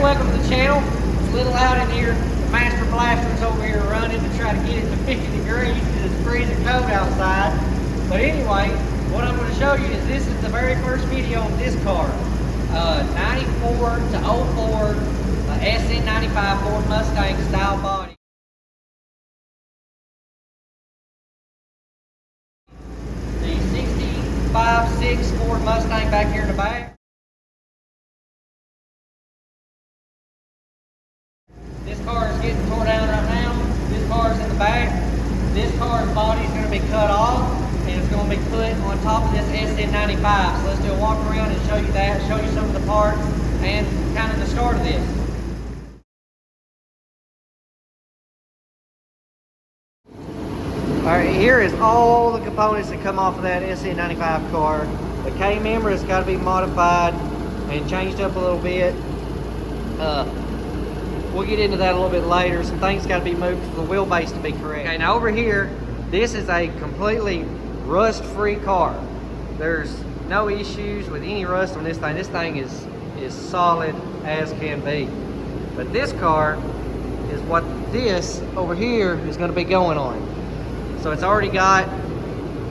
welcome to the channel. It's a little out in here. The master blaster's over here running to try to get it to 50 degrees because it's freezing cold outside. But anyway, what I'm going to show you is this is the very first video of this car. 94 to 04 SN95 Ford Mustang style body. The 65.6 Ford Mustang back here in the back. This car is getting tore down right now. This car is in the back. This car's body is going to be cut off and it's going to be put on top of this SN95. So let's do a walk around and show you that, show you some of the parts and kind of the start of this. Alright, here is all the components that come off of that SN95 car. The K-member has got to be modified and changed up a little bit. We'll get into that a little bit later. Some things got to be moved for the wheelbase to be correct. Okay, now over here, this is a completely rust-free car. There's no issues with any rust on this thing. This thing is solid as can be. But this car is what this over here is going to be going on. So it's already got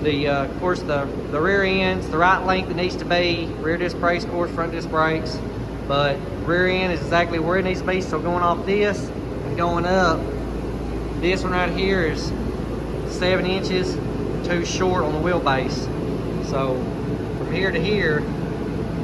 the, of course, the rear ends, the right length it needs to be, rear disc brakes, of course, front disc brakes. But rear end is exactly where it needs to be. So going off this and going up, this one right here is 7 inches too short on the wheelbase. So from here to here,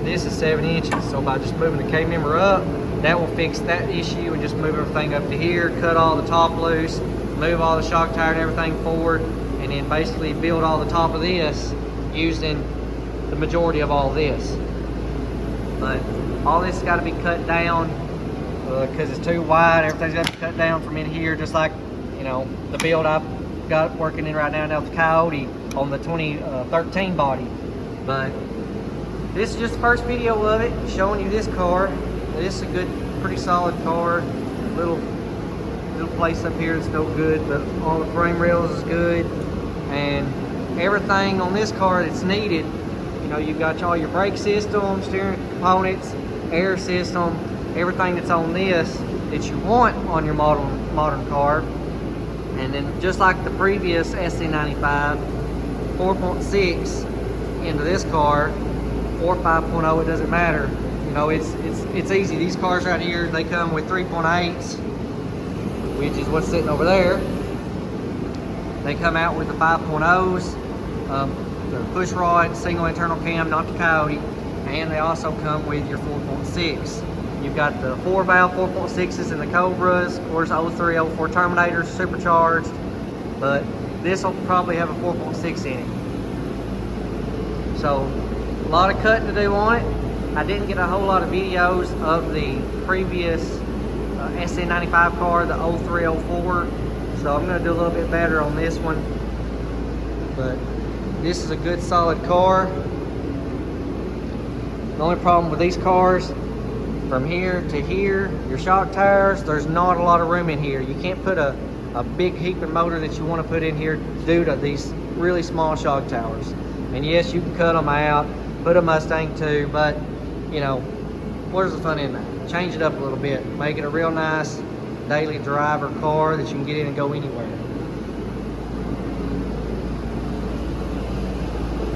this is 7 inches. So by just moving the K-member up, that will fix that issue and just move everything up to here, cut all the top loose, move all the shock tire and everything forward, and then basically build all the top of this using the majority of all this. But all this has got to be cut down because it's too wide. Everything's got to be cut down from in here, just like, you know, the build I've got working in right now with the Coyote on the 2013 body. But this is just the first video of it, showing you this car. This is a good, pretty solid car. Little place up here that's no good, but all the frame rails is good, and everything on this car that's needed. You know, you've got all your brake system, steering components, air system, everything that's on this that you want on your modern car. And then just like the previous SC95, 4.6 into this car, or 5.0, it doesn't matter. You know, it's easy. These cars right here, they come with 3.8s, which is what's sitting over there. They come out with the 5.0s, the push rod, single internal cam, not the Coyote, and they also come with your 4.6. You've got the 4-valve 4.6s and the Cobras, of course 03, 04 Terminators, supercharged, but this will probably have a 4.6 in it. So a lot of cutting to do on it. I didn't get a whole lot of videos of the previous SN95 car, the 03, 04, so I'm going to do a little bit better on this one. But this is a good solid car. The only problem with these cars, from here to here, your shock tires, there's not a lot of room in here. You can't put a big heaping motor that you want to put in here due to these really small shock towers. And yes, you can cut them out, put a Mustang too, but you know, where's the fun in that? Change it up a little bit, make it a real nice daily driver car that you can get in and go anywhere.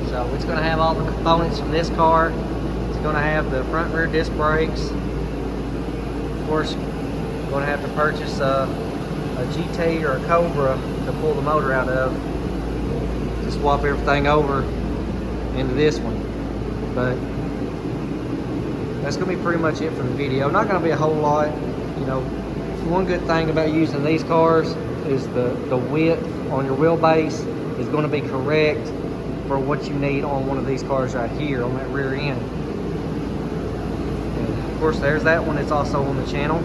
So it's going to have all the components from this car. It's going to have the front and rear disc brakes. Of course, you're going to have to purchase a GT or a Cobra to pull the motor out of, to swap everything over into this one. But that's going to be pretty much it for the video. Not going to be a whole lot. You know, one good thing about using these cars is the width on your wheelbase is going to be correct for what you need on one of these cars right here on that rear end. And of course, there's that one that's also on the channel.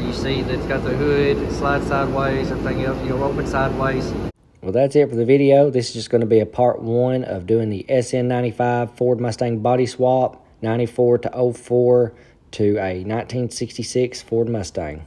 You see that it's got the hood, it slides sideways, everything else, you'll open sideways. Well, that's it for the video. This is just going to be a part 1 of doing the SN95 Ford Mustang body swap, 94 to 04 to a 1966 Ford Mustang.